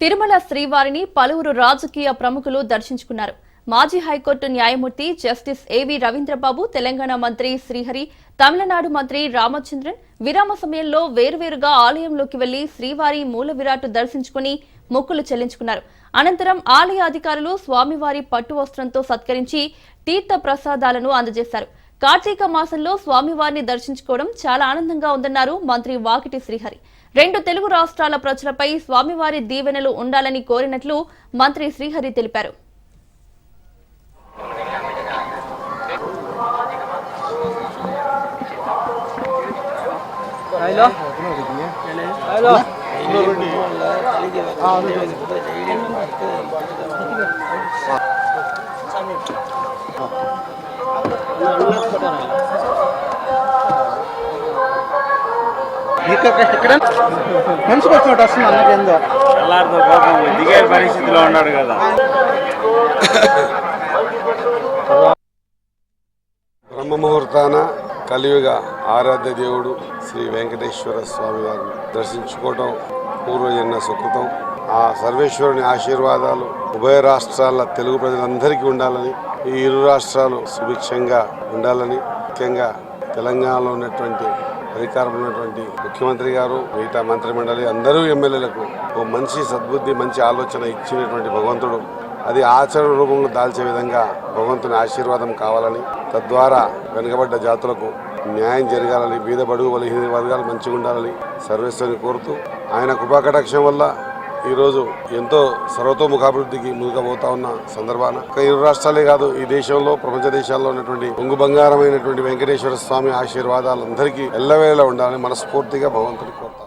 తిరుమల శ్రీవారిని పలువురు రాజకీయ ప్రముఖులు దర్శించుకున్నారు. మాజీ హైకోర్టు న్యాయమూర్తి జస్టిస్ ఏవి రవీంద్రబాబు, తెలంగాణ మంత్రి శ్రీహరి, తమిళనాడు మంత్రి రామచంద్రన్ విరామ సమయంలో వేర్వేరుగా ఆలయంలోకి వెళ్లి శ్రీవారి మూల విరాట్ దర్శించుకుని మొక్కులు చెల్లించుకున్నారు. అనంతరం ఆలయ అధికారులు స్వామివారి పట్టు వస్త్రంతో సత్కరించి తీర్థ ప్రసాదాలను అందజేశారు. కార్తీక మాసంలో స్వామివారిని దర్శించుకోవడం చాలా ఆనందంగా ఉందన్నారు మంత్రి వాకిటి శ్రీహరి. 2 తెలుగు రాష్ట్రాల ప్రజలపై స్వామివారి దీవెనలు ఉండాలని కోరినట్లు మంత్రి శ్రీహరి తెలిపారు. దిగే పరిస్థితిలో ఉన్నాడు కదా. బ్రహ్మముహూర్తాన కలియుగ ఆరాధ్య దేవుడు శ్రీ వెంకటేశ్వర స్వామి వారిని దర్శించుకోవడం పూర్వజన్మ సుకృతం. ఆ సర్వేశ్వరుని ఆశీర్వాదాలు ఉభయ రాష్ట్రాల తెలుగు ప్రజలందరికీ ఉండాలని, ఈ ఇరు రాష్ట్రాలు సుభిక్షంగా ఉండాలని, ముఖ్యంగా తెలంగాణలో ఉన్నటువంటి అధికారంలో ఉన్నటువంటి ముఖ్యమంత్రి గారు, మిగతా మంత్రిమండలి, అందరూ ఎమ్మెల్యేలకు ఓ మంచి సద్బుద్ధి, మంచి ఆలోచన ఇచ్చినటువంటి భగవంతుడు అది ఆచరణ రూపంలో దాల్చే విధంగా భగవంతుని ఆశీర్వాదం కావాలని, తద్వారా వెనుకబడ్డ జాతులకు న్యాయం జరగాలని, బీద బడుగు బలహీన వర్గాలు మంచిగా ఉండాలని సర్వేశ్వరుని కోరుతూ, ఆయన కృపాకటాక్షం వల్ల ఈరోజు ఎంతో సర్వతోముఖాభివృద్ధికి ముందుకుపోతా ఉన్న సందర్భాన ఇరు రాష్ట్రాలే కాదు, ఈ దేశంలో ప్రపంచ దేశాల్లో ఉన్నటువంటి పొంగు బంగారమైనటువంటి వెంకటేశ్వర స్వామి ఆశీర్వాదాలు అందరికీ ఎల్లవేళలా ఉండాలని మనస్ఫూర్తిగా భగవంతుని కోరుతాం.